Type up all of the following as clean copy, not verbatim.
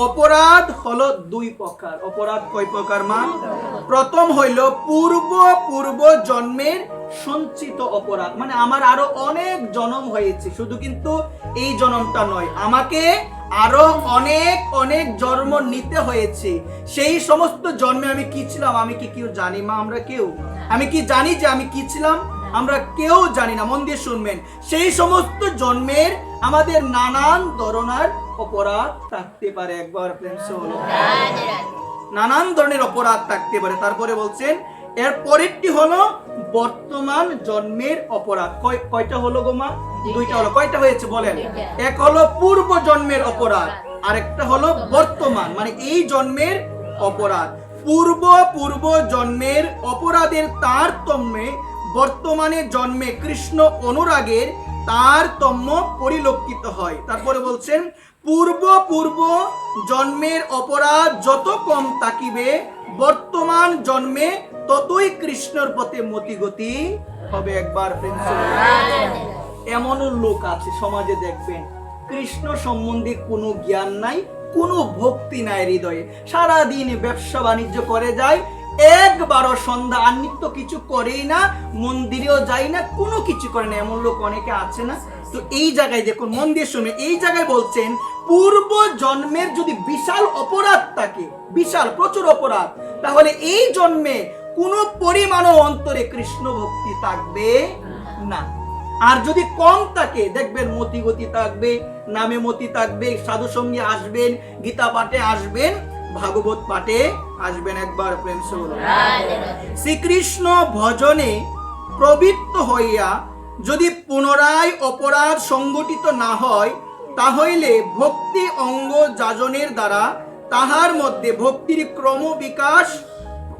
অপরাধ হলো দুই প্রকার। অপরাধ কয় প্রকার মা? প্রথম হইল পূর্ব পূর্ব জন্মের সঞ্চিত অপরাধ, মানে আমার আরো অনেক জন্ম হয়েছে, শুধু কিন্তু এই জন্মটা নয়, আমাকে আরো অনেক অনেক জন্ম নিতে হয়েছে। সেই সমস্ত জন্মে আমি কি ছিলাম আমি কি কেউ জানি মা? আমরা কেউ, আমি কি জানি যে আমি কি ছিলাম? আমরা কেউ জানি না। মন দিয়ে শুনবেন, সেই সমস্ত জন্মের আমাদের নানান ধরনের অপরাধ থাকতে পারে। একবার প্রেম সে হলো, নানান ধরনের অপরাধ থাকতে পারে। তারপরে বলছেন এর পরেরটি হলো বর্তমান জন্মের অপরাধ। কয়টা হলো গো মা? দুইটা হলো। কয়টা হয়েছে বলেন? এক হলো পূর্ব জন্মের অপরাধ, আরেকটা হলো বর্তমান মানে এই জন্মের অপরাধ। পূর্ব পূর্ব জন্মের অপরাধের তারতম্যে বর্তমানে জন্মে কৃষ্ণ অনুরাগের তারতম্য পরিলক্ষিত হয়। তারপরে বলছেন পূর্ব পূর্ব জন্মের অপরাধ যত কম থাকিবে বর্তমান জন্মে ততই কৃষ্ণর পথে মতিগতি হবে। একবার এমনও লোক আছে সমাজে, দেখবেন কৃষ্ণ সম্বন্ধে কোনো জ্ঞান নাই, কোনো ভক্তি নাই হৃদয়ে, সারাদিন ব্যবসা বাণিজ্য করে যায়, একবারও সন্ধ্যা আর নিত্য কিছু করেই না, মন্দিরেও যায় না, কোনো কিছু করে না। এমন লোক অনেকে আছে না? তো এই জায়গায় দেখুন, মন দিয়ে শুনে, এই জায়গায় বলছেন পূর্ব জন্মের যদি বিশাল অপরাধ থাকে, বিশাল প্রচুর অপরাধ, তাহলে এই জন্মে কোনো পরিমাণও অন্তরে কৃষ্ণ ভক্তি থাকবে না। আর যদি কম থাকে দেখবেন মতিগতি থাকবে, নামে মতি থাকবে, সাধু সঙ্গে আসবেন, গীতা পাঠে আসবেন, ভাগবত পাঠে আসবেন। একবার প্রেম সে হলো। শ্রীকৃষ্ণ ভজনে প্রবৃত্ত হইয়া যদি পুনরায় অপরাধ সংগঠিত না হয়, তাহলে ভক্তি অঙ্গ যাজনের দ্বারা তাহার মধ্যে ভক্তির ক্রম বিকাশ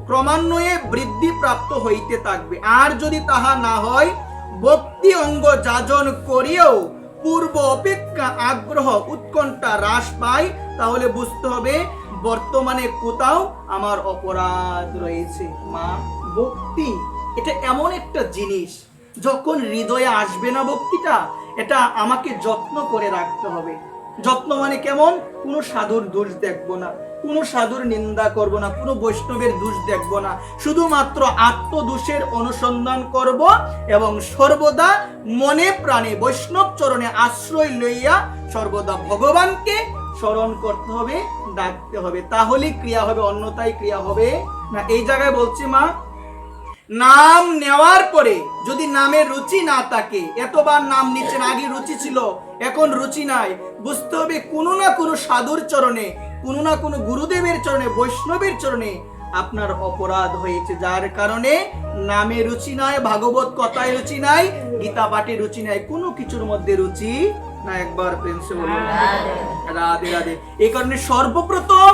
ক্রমান্বয়ে বৃদ্ধি প্রাপ্ত হইতে থাকবে। আর যদি তাহা না হয়, ভক্তি অঙ্গ যাজন করিয়াও পূর্ব অপেক্ষা আগ্রহ উৎকণ্ঠা হ্রাস পায়, তাহলে বুঝতে হবে বর্তমানে কোথাও আমার অপরাধ রয়েছে। মা, ভক্তি এটা এমন একটা জিনিস, যখন হৃদয়ে আসবে না ভক্তিটা, এটা আমাকে যত্ন করে রাখতে হবে। যত্ন মানে কেমন? কোনো সাধুর দোষ দেখবো না, কোনো সাধুর নিন্দা করব না, কোনো বৈষ্ণবের দোষ দেখব না, শুধুমাত্র আত্মদোষের অনুসন্ধান করব এবং সর্বদা মনে প্রাণে বৈষ্ণব চরণে আশ্রয় লইয়া সর্বদা ভগবানকে স্মরণ করতে হবে, ডাকতে হবে, তাহলে ক্রিয়া হবে, অন্যথায় ক্রিয়া হবে না। এই জায়গায় বলছি মা, নাম নেওয়ার পরে যদি নামের রুচি না থাকে, এতবার নাম নিচ্ছেন, আগে রুচি ছিল এখন রুচি নাই, বুঝতে হবে কোনো না কোনো সাধুর চরণে, কোনো না কোনো গুরুদেবের চরণে, বৈষ্ণবের চরণে আপনার অপরাধ হয়েছে, যার কারণে নামে রুচি নাই, ভাগবত কথায় রুচি নাই, গীতা পাঠে রুচি নাই, কোনো কিছুর মধ্যে রুচি না। একবার প্রেম সে বলুন রাধে রাধে। এই কারণে সর্বপ্রথম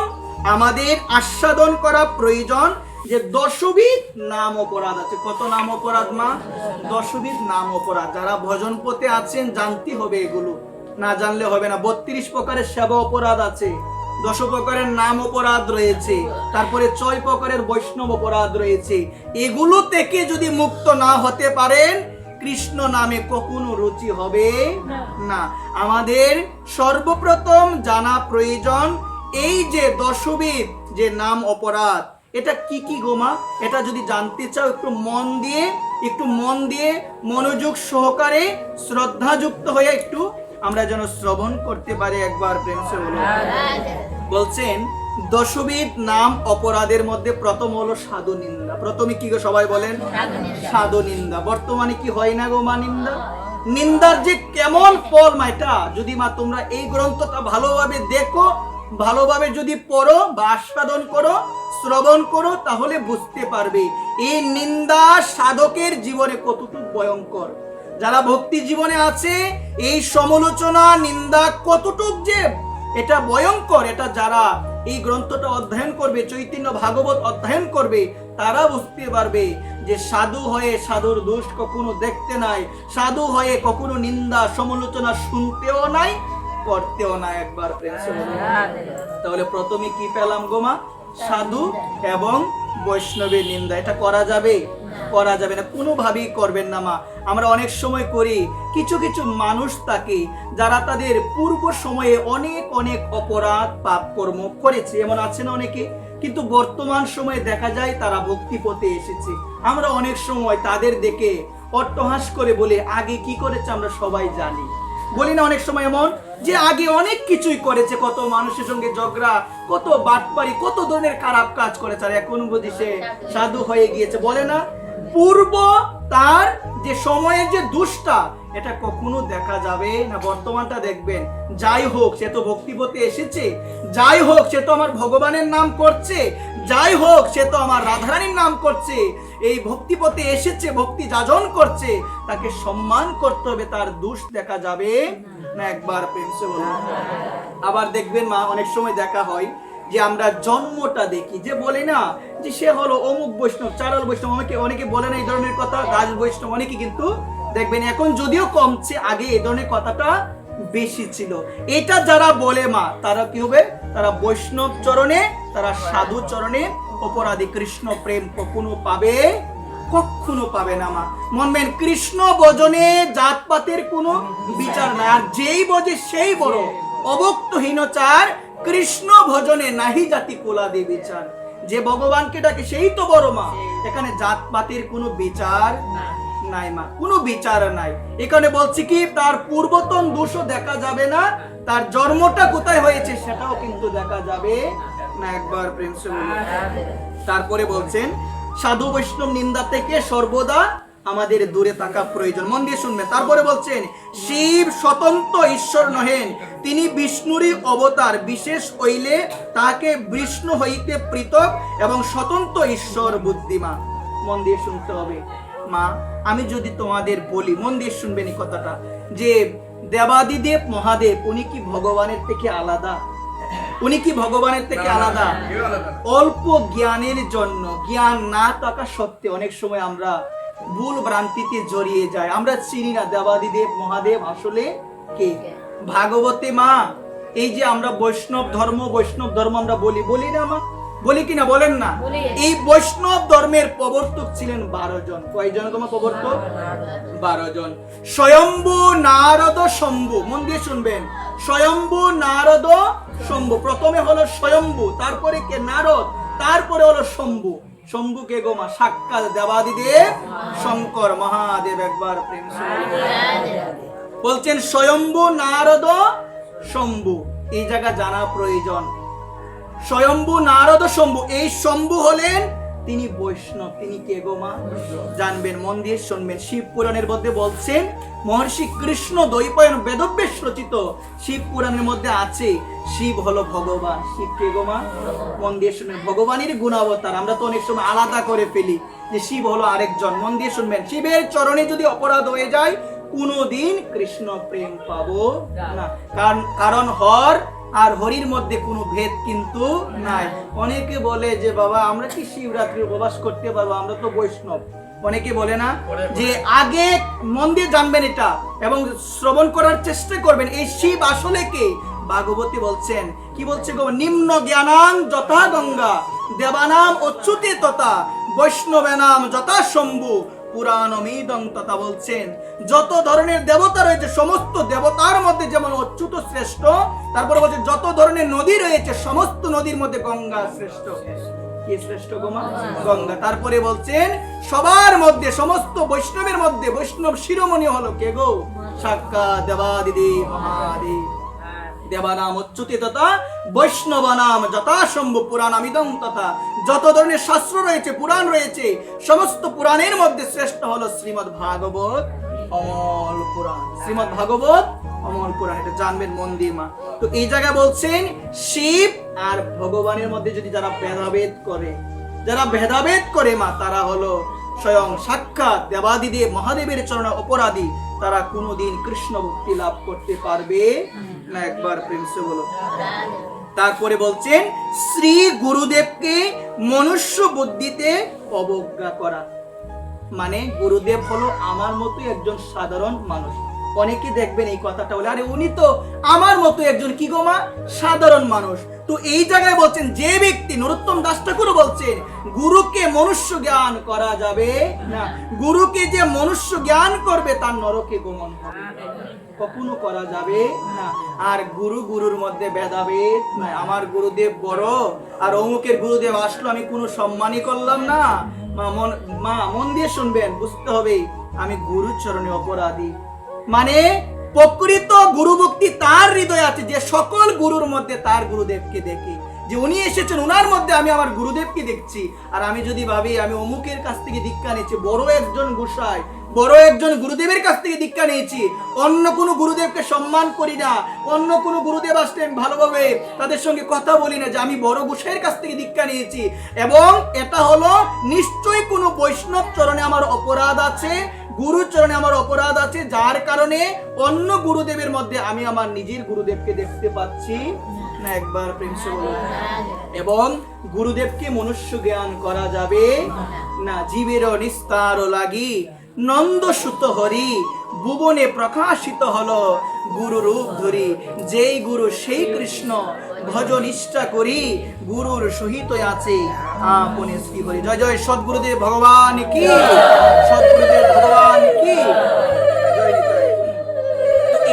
আমাদের আস্বাদন করা প্রয়োজন যে 10বিধ নাম অপরাধ আছে। কত নাম অপরাধ মা? 10বিধ নাম অপরাধ। যারা ভজন পথে আছেন জানতে হবে, এগুলো না জানলে হবে না। 32 প্রকারের সেবা অপরাধ আছে, 10 প্রকারের নাম অপরাধ রয়েছে, তারপরে 6 প্রকারের বৈষ্ণব অপরাধ রয়েছে। এগুলো থেকে যদি মুক্ত না হতে পারেন, কৃষ্ণ নামে কখনো রুচি হবে না। আমাদের সর্বপ্রথম জানা প্রয়োজন এই যে 10বিধ যে নাম অপরাধ, এটা কি কি গোমা? এটা যদি জানতে চাও একটু মন দিয়ে মনোযোগ সহকারে শ্রদ্ধাযুক্ত হয়ে একটু আমরা যেন শ্রবণ করতে পারি। একবার প্রেম সে বলো। বলছেন 10বিধ নাম অপরাধের মধ্যে প্রথম হলো সাধু নিন্দা। প্রথমে কি গো সবাই বলেন? সাধু নিন্দা। বর্তমানে কি হয় না গো মা নিন্দা? নিন্দার যে কেমন ফল মা, এটা যদি মা তোমরা এই গ্রন্থটা ভালোভাবে দেখো, ভালোভাবে যদি পড়ো বা আস্বাদন করো, শ্রবণ করো, তাহলে বুঝতে পারবে এই নিন্দা সাধকের জীবনে কতটুকু ভয়ঙ্কর। যারা ভক্তি জীবনে আছে, এই সমালোচনা নিন্দা কতটুক যে এটা ভয়ঙ্কর, এটা যারা এই গ্রন্থটা অধ্যয়ন করবে, চৈতন্য ভাগবত অধ্যয়ন করবে, তারা বুঝতে পারবে যে সাধু হয়ে সাধুর দোষ কখনো দেখতে নাই, সাধু হয়ে কখনো নিন্দা সমালোচনা শুনতেও নাই, করতেও না। একবার প্রেম সে বলুন। তাহলে প্রথমে কি পেলাম গোমা? সাধু এবং বৈষ্ণবের নিন্দা। এটা করা যাবে? করা যাবে না, কোনোভাবেই করবেন না মা। আমরা অনেক সময় করি, কিছু কিছু মানুষ থাকে যারা তাদের পূর্ব সময়ে অনেক অনেক অপরাধ পাপ কর্ম করেছে, এমন আছে না অনেকে, কিন্তু বর্তমান সময়ে দেখা যায় তারা ভক্তি পথে এসেছে। আমরা অনেক সময় তাদের দেখে অট্টহাস করে বলি আগে কি করেছে আমরা সবাই জানি, বলি না অনেক সময় এমন যে আগে অনেক কিছুই করেছে, কত মানুষের সঙ্গে ঝগড়া, কত বাটপারি, কত ধরনের খারাপ কাজ করেছে, আর এখন বুঝি সে সাধু হয়ে গিয়েছে, বলে না। পূর্ব তার যে সময়ের যে দুষ্টা, এটা কখনো দেখা যাবে না। বর্তমানটা দেখবেন, যাই হোক সে তো ভক্তিপথে এসেছে, যাই হোক সে তো আমার ভগবানের নাম করছে, যাই হোক সে তো আমার রাধারানীর নাম করছে, এই ভক্তিপথে এসেছে, ভক্তি যাজন করছে, তাকে সম্মান করতে হবে, তার দোষ দেখা যাবে না। একবার প্রেম সে বলুন। আবার দেখবেন মা, অনেক সময় দেখা হয় যে আমরা জন্মটা দেখি, যে বলে না যে সে হলো অমুক বৈষ্ণব, চারল বৈষ্ণব, অনেকে বলে না এই ধরনের কথা, দাস বৈষ্ণব, অনেকে কিন্তু দেখবেন এখন যদিও কমছে, আগে এই ধরনের কথাটা বেশি ছিল। এটা যারা বলে মা, তারা কি হবে, তারা বৈষ্ণব চরণে, তারা সাধু চরণে অপরাধী। কৃষ্ণ প্রেম কখনো পাবে, কখনো পাবে না মা। মনবেন, কৃষ্ণ ভজনে জাতপাতের কোনো বিচার নাই, আর যেই বজে সেই বড়, অভক্তহীনচার কৃষ্ণ ভজনে নাহি জাতি কোলাদি বিচার। যে ভগবানকে ডাকে সেই তো বড় মা, এখানে জাতপাতের কোনো বিচার নাই মা, কোনো বিচার নাই। এখানে বলছি কি, তার পূর্বতন দোষও দেখা যাবে না, তার জন্মটা কোথায় হয়েছে সেটাও কিন্তু দেখা যাবে না। একবার প্রেম সে বলুন। তারপরে বলছেন, সাধু বৈষ্ণব নিন্দা থেকে সর্বদা আমাদের দূরে থাকা প্রয়োজন। মন দিয়ে শুনবেন। তারপরে বলছেন, শিব স্বতন্ত্র ঈশ্বর নহেন, তিনি বিষ্ণুরই অবতার, বিশেষ হইলে তাকে বিষ্ণু হইতে পৃথক এবং স্বতন্ত্র ঈশ্বর বুদ্ধিমান। মন দিয়ে শুনতে হবে মা। আমি যদি তোমাদের বলি, মন দিয়ে শুনবেন এই কথাটা, যে দেবাদিদেব মহাদেব উনি কি ভগবানের থেকে আলাদা? উনি কি ভগবানের থেকে আলাদা? অল্প জ্ঞানের জন্য, জ্ঞান না থাকা সত্ত্বে অনেক সময় আমরা ভুল ভ্রান্তিতে জড়িয়ে যাই, আমরা চিনি না দেবাদিদেব মহাদেব আসলে কে। ভাগবতে মা, এই যে আমরা বৈষ্ণব ধর্ম আমরা বলি না মা, বলি কিনা বলেন না? এই বৈষ্ণব ধর্মের প্রবর্তক ছিলেন 12 জন। কয়জন তোমার প্রবর্তক? 12 জন। স্বয়ম্ভু, নারদ, শম্ভু। মন দিয়ে শুনবেন, স্বয়ম্ভু, নারদ, শম্ভু। প্রথমে হলো স্বয়ম্ভু, তারপরে কে? নারদ, তারপরে হলো শম্ভু। শম্ভু কে গো মা? সাক্ষাৎ দেবাদিদেব শঙ্কর মহাদেব। একবার প্রেম বলছেন, স্বয়ম্ভু, নারদ, শম্ভু। এই জায়গা জানা প্রয়োজন। স্বয়ম্ভু, নারদ, শম্ভু। এই শম্ভু হলেন তিনি বৈষ্ণব। তিনি কে গো মা? জানবেন, মন দিয়ে শুনবেন। শিব পুরাণের মধ্যে বলছেন, মহর্ষি কৃষ্ণ দ্বৈপায়ন বেদব্যাস রচিত শিব পুরাণের মধ্যে আছে, শিব হলো ভগবান। শিব কে গো মা? মন দিয়ে শুনবেন, ভগবানের গুণাবতার। আমরা তো অনেক সময় আলাদা করে ফেলি যে শিব হলো আরেকজন। মন দিয়ে শুনবেন, শিবের চরণে যদি অপরাধ হয়ে যায়, কোনোদিন কৃষ্ণ প্রেম পাবো না। কারণ হর আর হরির মধ্যে কোনো ভেদ কিন্তু নাই। অনেকে বলে যে বাবা আমরা কি শিবরাত্রি উপবাস করতে পারবো, আমরা তো বৈষ্ণব। অনেকে বলে না যে, আগে মন দিয়ে জানবেন এটা এবং শ্রবণ করার চেষ্টা করবেন, এই শিব আসলে কে। ভাগবতী বলছেন, কি বলছে গো? নিম্ন জ্ঞানাং যথা গঙ্গা, দেবানাম অচ্যুতে তথা, বৈষ্ণবেনাম যথা শম্ভু, পুরাণমিদং তথা। বলছেন, যত ধরনের দেবতা রয়েছে, সমস্ত দেবতার মধ্যে যেমন অচ্যুত শ্রেষ্ঠ, তারপরে বলছে যত ধরনের নদী রয়েছে, সমস্ত নদীর মধ্যে গঙ্গা শ্রেষ্ঠ। কি শ্রেষ্ঠ গো মা? গঙ্গা। তারপরে বলছেন, সবার মধ্যে, সমস্ত বৈষ্ণবের মধ্যে বৈষ্ণব শিরোমণি হলো কে গো? সাক্ষাৎ দেবাদিদেব মহাদেব। দেবানাম অচ্যুতে তথা, বৈষ্ণবানাম যথা শম্ভু, পুরাণামিদং তথা। যত ধরনের শাস্ত্র রয়েছে, পুরাণ রয়েছে, সমস্ত পুরাণের মধ্যে শ্রেষ্ঠ হলো শ্রীমদ্ ভাগবত অমল পুরাণ। শ্রীমদ্ ভাগবত অমল পুরাণ, এটা জানবেন মন দিয়ে মা। তো এই জায়গায় বলছেন, শিব আর ভগবানের মধ্যে যদি যারা ভেদাভেদ করে মা, তারা হলো স্বয়ং সাক্ষাৎ দেবাদিদেব মহাদেবের চরণে অপরাধী। তারা কোনোদিন কৃষ্ণ ভক্তি লাভ করতে পারবে না। একবার প্রেম সে বলো। তারপরে বলছেন, শ্রী গুরুদেবকে মনুষ্য বুদ্ধিতে অবজ্ঞা করা। মানে গুরুদেব হলো আমার মতো একজন সাধারণ মানুষ, অনেকে দেখবেন এই কথাটা বলে, আরে উনি তো আমার মতো একজন কি গো মা, সাধারণ মানুষ। তো এই জায়গায় বলছেন যে ব্যক্তি, নরোত্তম দাস ঠাকুর বলছেন, গুরুকে মনুষ্য জ্ঞান করা যাবে না। গুরুকে যে মনুষ্য জ্ঞান করবে তার নরকে গমন হবে, কখনো করা যাবে না। আর গুরুর মধ্যে ভেদাভেদ নাই। আমার গুরুদেব বড় আর অমুকের গুরুদেব আসলো, আমি কোনো সম্মানই করলাম না। মা মন দিয়ে শুনবেন, বুঝতে হবে আমি গুরুর চরণে অপরাধী। মানে প্রকৃত গুরু ভক্তি তার হৃদয়ে আছে যে সকল গুরুর মধ্যে তার গুরুদেবকে দেখে, যে উনি এসেছেন উনার মধ্যে আমি আমার গুরুদেবকে দেখছি। আর আমি যদি ভাবি আমি অমুকের কাছ থেকে দীক্ষা নিচ্ছি, বড় একজন গোসাই, বড় একজন গুরুদেবের কাছ থেকে দীক্ষা নিয়েছি, অন্য কোনো গুরুদেবকে সম্মান করি না, অন্য কোনো গুরুদেব আসলে আমি ভালোভাবে তাদের সঙ্গে কথা বলি না, যে আমি বড় গোসাইয়ের কাছ থেকে দীক্ষা নিয়েছি, এবং এটা হলো নিশ্চয়ই কোনো বৈষ্ণব চরণে আমার অপরাধ আছে, গুরুর চরণে আমার অপরাধ আছে, যার কারণে অন্য গুরুদেবের মধ্যে আমি আমার নিজের গুরুদেবকে দেখতে পাচ্ছি না। একবার প্রেম সে বলুন। এবং গুরুদেবকে মনুষ্য জ্ঞান করা যাবে না। জীবের নিস্তার লাগি নন্দ সুত হরি, ভুবনে প্রকাশিত হলো গুরু রূপ ধরি। যেই গুরু সেই কৃষ্ণ, ভজ নিষ্ঠা করি, গুরুর সহিত আছে আপনে শ্রী হরি। জয় জয় সদ্গুরুদেব ভগবান কি, সদ্গুরুদেব ভগবান কি।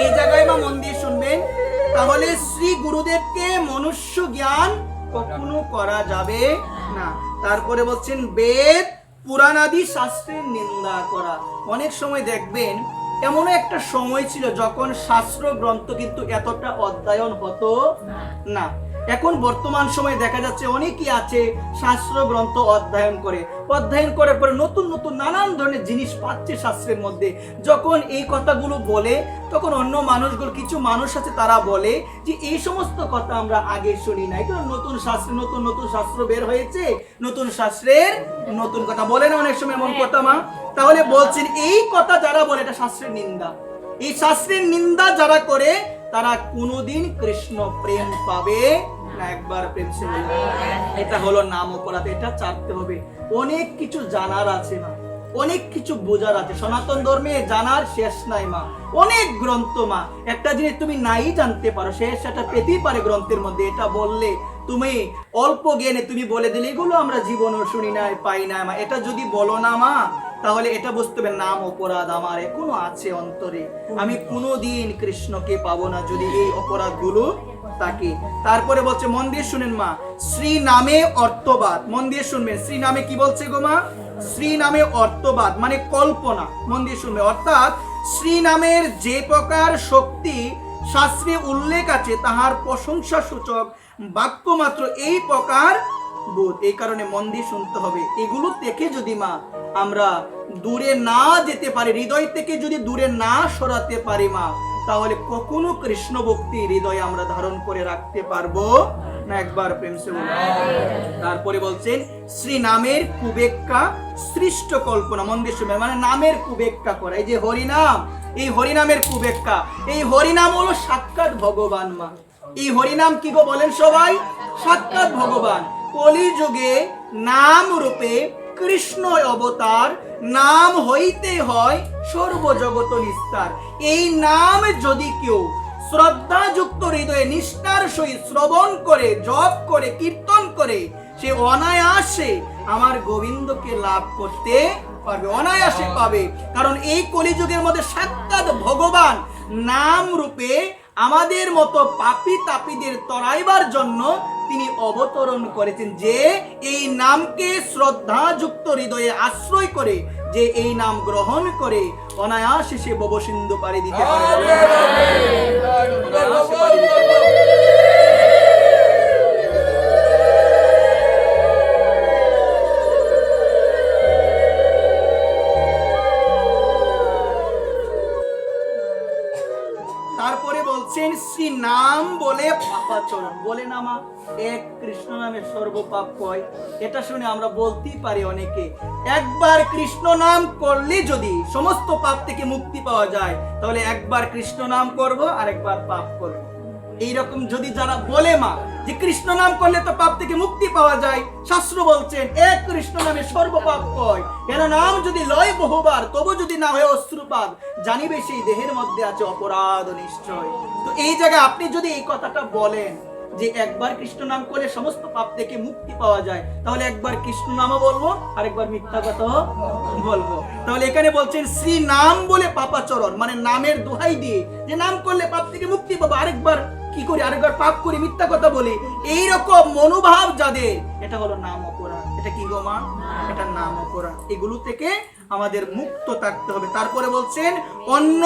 এই জায়গায় মা মন দিয়ে শুনবেন, তাহলে শ্রী গুরুদেবকে মনুষ্য জ্ঞান কখনো করা যাবে না। তারপরে বলছেন বেদ পুরাণ আদি শাস্ত্রের নিন্দা করা। অনেক সময় দেখবেন এমন একটা সময় ছিল যখন শাস্ত্র গ্রন্থ কিন্তু এতটা অধ্যয়ন হতো না। এখন বর্তমান সময়ে দেখা যাচ্ছে অনেকেই আছে শাস্ত্র গ্রন্থ অধ্যয়ন করার পরে নতুন নতুন নানান ধরনের জিনিস পাচ্ছে শাস্ত্রের মধ্যে। যখন এই কথাগুলো বলে তখন অন্য মানুষগুলো, কিছু মানুষ আছে তারা বলে যে এই সমস্ত কথা আমরা আগে শুনি নাই, কারণ নতুন শাস্ত্রে নতুন নতুন শাস্ত্র বের হয়েছে, নতুন শাস্ত্রের নতুন কথা বলে না অনেক সময় এমন কথা মা। তাহলে বলছেন এই কথা যারা বলে এটা শাস্ত্রের নিন্দা। এই শাস্ত্রের নিন্দা যারা করে তারা কোনোদিন কৃষ্ণ প্রেম পাবে না। একবার প্রেম সে বলবে, এটা হলো নাম অপরাধ, এটা চাপতে হবে। অনেক কিছু জানার আছে মা, অনেক কিছু বোঝার আছে। সনাতন ধর্মে জানার শেষ নাই মা, অনেক গ্রন্থ মা। একটা জিনিস তুমি নাই জানতে পারো, সেটা পেতেই পারে গ্রন্থের মধ্যে। এটা বললে তুমি অল্প জ্ঞানে তুমি বলে দিলে এগুলো আমরা জীবনও শুনি নাই, পাই না মা। এটা যদি বলো না মা, তাহলে এটা বুঝতে হবে নাম অপরাধ আমার এখনো আছে অন্তরে, আমি কোনোদিন কৃষ্ণকে পাবো না যদি এই অপরাধগুলো থাকে। তারপরে বলছে, মন দিয়ে শুনেন মা, শ্রী নামে অর্থবাদ। মন দিয়ে শুনবেন, শ্রী নামে কি বলছে গো মা? শ্রী নামে অর্থবাদ মানে কল্পনা। মন দিয়ে শুনবে, অর্থাৎ শ্রী নামের যে প্রকার শক্তি শাস্ত্রে উল্লেখ আছে তাহার প্রশংসা সূচক বাক্য মাত্র এই প্রকার বোধ। এই কারণে মন দিয়ে শুনতে হবে। এগুলো থেকে যদি মা আমরা দূরে না যেতে পারি, হৃদয় থেকে যদি দূরে না সরাতে পারি মা, তাহলে কখনো কৃষ্ণ ভক্তি হৃদয়ে আমরা ধারণ করে রাখতে পারবো না। একবার প্রেম সে বলুন। তারপরে বলছেন শ্রী নামের কুবেক্কা সৃষ্ট কল্পনা। মন দিয়ে শুনবেন, মানে নামের কুবেক্কা করা। এই যে হরিনাম, এই হরিনামের কুবেক্কা, এই হরিনাম হলো সাক্ষাৎ ভগবান মা। এই হরিনাম কি গো বলেন সবাই? সাক্ষাৎ ভগবান। কলিযুগে নাম রূপে কৃষ্ণ অবতার, নাম হইতে হয় সর্বজগত নিস্তার। এই নাম যদি কেউ শ্রদ্ধাযুক্ত হৃদয়ে নিষ্ঠার সহিত শ্রবণ করে, জপ করে, কীর্তন করে, সে অনায়াসে আমার গোবিন্দকে লাভ করতে পারবে, অনায়াসে পাবে। কারণ এই কলিযুগের মধ্যে সাক্ষাৎ ভগবান নাম রূপে আমাদের মতো পাপী তাপীদের তরাইবার জন্য তিনি অবতরণ করেছেন। যে এই নামকে শ্রদ্ধাযুক্ত হৃদয়ে আশ্রয় করে, যে এই নাম গ্রহণ করে, অনায়াসে সে ভবসিন্ধু পাড়ি দিতে পারে। তারপরে বলছেন শ্রী নাম বলে পাপাচরণ। বলে না মা, এক কৃষ্ণ নামে সর্বপাপ হয়। এটা শুনে আমরা বলতেই পারি অনেকে, একবার কৃষ্ণ নাম করলে যদি সমস্ত পাপ থেকে মুক্তি পাওয়া যায়, তাহলে একবার কৃষ্ণ নাম করব আর একবার পাপ করব। এইরকম যদি যারা বলে মা যে কৃষ্ণ নাম করলে তো পাপ থেকে মুক্তি পাওয়া যায়, শাস্ত্র বলছেন এক কৃষ্ণ নামে সর্বপাপ কয়, এর নাম যদি লয় বহুবার তবু যদি না হয় অশ্রুপাত, জানিবে সেই দেহের মধ্যে আছে অপরাধ নিশ্চয়। তো এই জায়গায় আপনি যদি এই কথাটা বলেন যে একবার কৃষ্ণ নাম করলে সমস্ত পাপ থেকে মুক্তি পাওয়া যায়, তাহলে একবার কৃষ্ণ নামও বলবো আর একবার মিথ্যা কথা বলবো। তাহলে এখানে বলছেন শ্রী নাম বলে পাপাচরণ, মানে নামের দোহাই দিয়ে যে নাম করলে পাপ থেকে মুক্তি পাবো, আরেকবার কি করি, আরেকবার পাপ করি, মিথ্যা কথা বলি, এইরকম মনোভাব যাদের, এটা হলো নাম অপরাধ। এটা কি গো মা? এটা নাম অপরাধ। এগুলো থেকে আমাদের মুক্ত থাকতে হবে। তারপরে বলছেন অন্য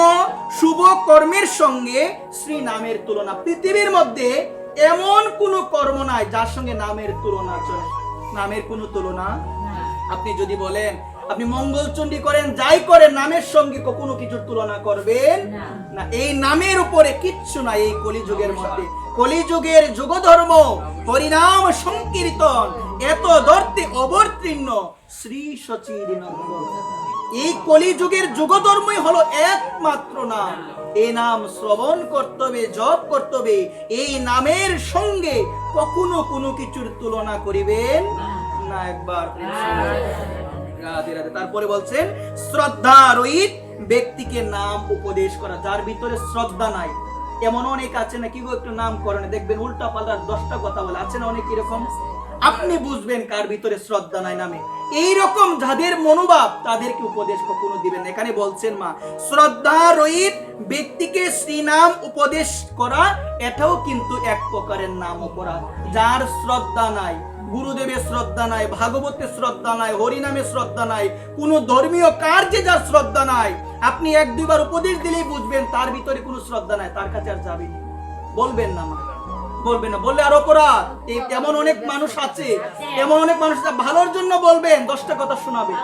শুভ কর্মের সঙ্গে শ্রী নামের তুলনা। পৃথিবীর মধ্যে এমন কোন কর্ম নাই যার সঙ্গে নামের তুলনা চলে। নামের কোন তুলনা। আপনি যদি বলেন আপনি মঙ্গলচণ্ডী করেন, যাই করেন, নামের সঙ্গে কখনো কিছুর তুলনা করবেন না। এই নামের উপরে কিচ্ছু নাই। এই কলিযুগের মধ্যে, কলিযুগের যুগ ধর্ম হরিনাম সংকীর্তন এত দর্তে অবতীর্ণ শ্রী সচিদানন্দ। এই কলিযুগের যুগ ধর্মই হলো একমাত্র নাম। এই নাম শ্রবণ করতে হবে, জপ করতে হবে। এই নামের সঙ্গে কখনো কোনো কিছুর তুলনা করিবেন না। একবার তারপরে বলছেন শ্রদ্ধা রহিত ব্যক্তিকে নাম উপদেশ করা। যার ভিতরে শ্রদ্ধা নাই, এমন অনেক আছে না কি গো, একটু নাম করেন, দেখবেন উল্টা পাল্টা 10টা কথা বলে, আছে না অনেক এরকম। আপনি বুঝবেন কার ভিতরে শ্রদ্ধা নাই নামে। এইরকম যাদের মনোভাব তাদেরকে উপদেশ কখনো দিবেন। এখানে বলছেন মা শ্রদ্ধা রহিত ব্যক্তিকে শ্রীনাম উপদেশ করা, এটাও কিন্তু এক প্রকারের নাম অপরাধ। যার শ্রদ্ধা নাই, গুরুদেবের শ্রদ্ধা নাই, ভাগবতের শ্রদ্ধা নাই, হরিনামে শ্রদ্ধা নাই, কোন ধর্মীয় কার্যে যার শ্রদ্ধা নাই, আপনি 1-2বার উপদেশ দিলেই বুঝবেন তার ভিতরে কোনো শ্রদ্ধা নাই, তার কাছে আর যাবেন। বলবেন না মা, বলবেন না, বললে আর অপরাধ। এমন অনেক মানুষ আছে, এমন অনেক মানুষ ভালোর জন্য বলবেন, 10টা কথা শোনাবে,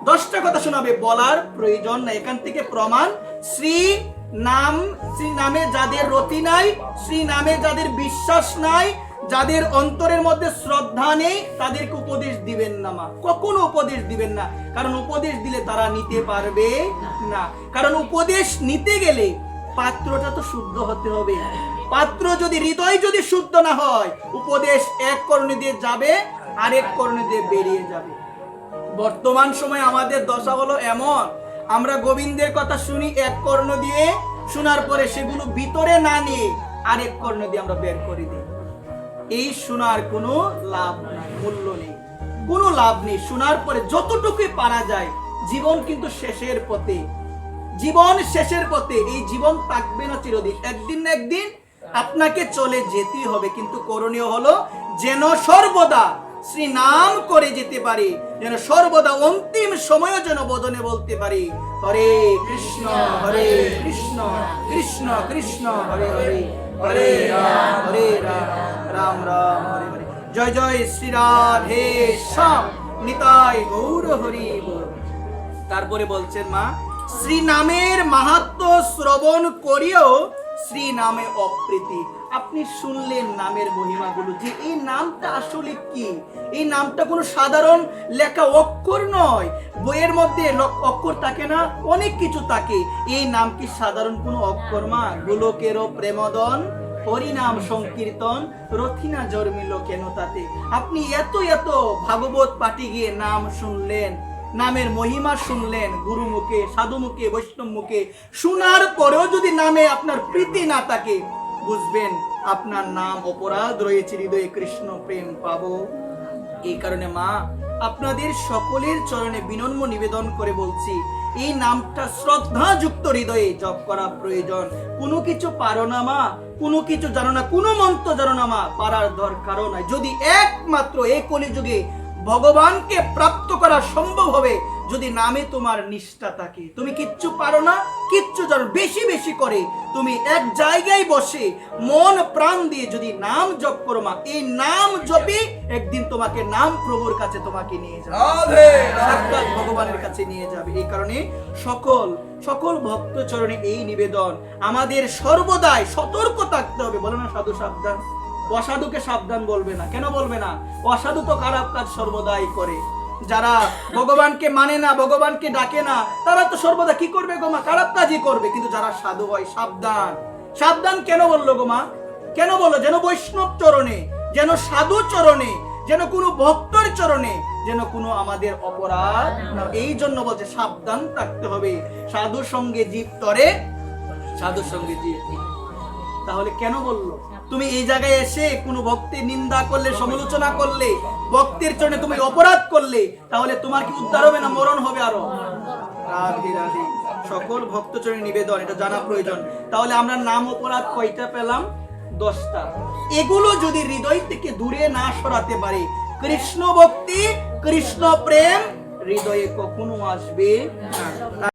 10টা কথা শোনাবে, বলার প্রয়োজন নাই। এখান থেকে প্রমাণ, শ্রী নামে যাদের রতি নাই, শ্রী নামে যাদের বিশ্বাস নাই, যাদের অন্তরের মধ্যে শ্রদ্ধা নেই, তাদেরকে উপদেশ দিবেন না মা, কখনো উপদেশ দিবেন না। কারণ উপদেশ দিলে তারা নিতে পারবে না। কারণ উপদেশ নিতে গেলে পাত্রটা তো শুদ্ধ হতে হবে। পাত্র যদি, হৃদয় যদি শুদ্ধ না হয়, উপদেশ এক কর্ণ দিয়ে যাবে, আরেক কর্ণ দিয়ে বেরিয়ে যাবে। বর্তমান সময় আমাদের দশা হলো এমন, আমরা গোবিন্দের কথা শুনি এক কর্ণ দিয়ে, শোনার পরে সেগুলো ভিতরে না নিয়ে আরেক কর্ণ দিয়ে আমরা বের করে দিই। এই শোনার কোনো লাভ নাই, মূল্য নেই, কোনো লাভ নেই। শোনার পরে যতটুকুই পারা যায়, জীবন কিন্তু শেষের পথে, জীবন শেষের পথে। এই জীবন থাকবে না চিরদিন, একদিন না একদিন আপনাকে চলে যেতেই হবে। কিন্তু করণীয় হলো যেন সর্বদা শ্রী নাম করে যেতে পারি, যেন সর্বদা অন্তিম সময়ও যেন বদনে বলতে পারি হরে কৃষ্ণ কৃষ্ণ কৃষ্ণ হরে হরে, হরে রাম রাম রাম হরে হরে। জয় জয় শ্রী রাধে শ্যাম, নিতাই গৌর হরি বল। তারপরে বলছেন মা শ্রী নামের মাহাত্ম্য শ্রবণ করিও শ্রী নামে অপ্রীতি। আপনি শুনলেন নামের মহিমাগুলো, যে এই নামটা আসলে কি। এই নামটা কোনো সাধারণ লেখা অক্ষর নয়, বইয়ের মধ্যে অক্ষর থাকে না, অনেক কিছু থাকে। এই নাম কি সাধারণ কোনো অক্ষর মা? গোলকেরও প্রেমদন হরিনাম সংকীর্তন রথিনা জন্মিল কেন তাতে। আপনি এত এত ভাগবত পাঠে গিয়ে নাম শুনলেন, নামের মহিমা শুনলেন, গুরু মুখে, সাধু মুখে, বৈষ্ণব মুখে, শোনার পরেও যদি নামে আপনার প্রীতি না থাকে, বুঝবেন আপনার নাম অপরাধ রয়েছে, হৃদয়ে কৃষ্ণ প্রেম পাবো। এই কারণে মা আপনাদের সকলের চরণে বিনম্র নিবেদন করে বলছি, এই নামটা শ্রদ্ধাযুক্ত হৃদয়ে জপ করা প্রয়োজন। কোনো কিছু পারো না মা, কোনো কিছু জানো না, কোনো মন্ত্র জানো না মা, পারার দরকারও নাই। যদি একমাত্র এই কলিযুগে ভগবানকে প্রাপ্ত করা সম্ভব হবে যদি নামে তোমার নিষ্ঠা থাকে। তুমি কিচ্ছু পারো না, কিচ্ছু জানো, বেশি বেশি করে তুমি এক জায়গায় বসে মন প্রাণ দিয়ে যদি নাম জপ করো মা, এই নাম জপে একদিন তোমাকে নাম প্রভুর কাছে তোমাকে নিয়ে যাবে, সাক্ষাৎ ভগবানের কাছে নিয়ে যাবে। এই কারণে সকল ভক্ত চরণে এই নিবেদন, আমাদের সর্বদাই সতর্ক থাকতে হবে। বলো না সাধু সাবধান, অসাধুকে সাবধান বলবে না। কেন বলবে না? অসাধু তো খারাপ কাজ সর্বদাই করে। যারা ভগবানকে মানে না, ভগবানকে ডাকে না, তারা তো সর্বদা কি করবে গো মা? খারাপ কাজই করবে। কিন্তু যারা সাধু হয়, সাবধান, সাবধান কেন বললো গো মা? কেন বললো? যেন বৈষ্ণব চরণে, যেন সাধু চরণে, যেন কোনো ভক্তর চরণে যেন কোনো আমাদের অপরাধ না। এই জন্য বলছে সাবধান থাকতে হবে। সাধু সঙ্গে জীব তরে, সাধু সঙ্গে জীব। তাহলে কেন বললো? তুমি এই জায়গায় এসে কোনো ভক্তের নিন্দা করলে, সমালোচনা করলে, ভক্তের চরণে তুমি অপরাধ করলে, তাহলে তোমার কি উদ্ধার হবে না মরণ হবে আরো? রাধে রাধে। সকল ভক্ত চরণে নিবেদন, এটা জানা প্রয়োজন। তাহলে আমরা নাম অপরাধ কয়টা পেলাম? 10টা। এগুলো যদি হৃদয় থেকে দূরে না সরাতে পারে, কৃষ্ণ ভক্তি, কৃষ্ণ প্রেম হৃদয়ে কখনো আসবে না।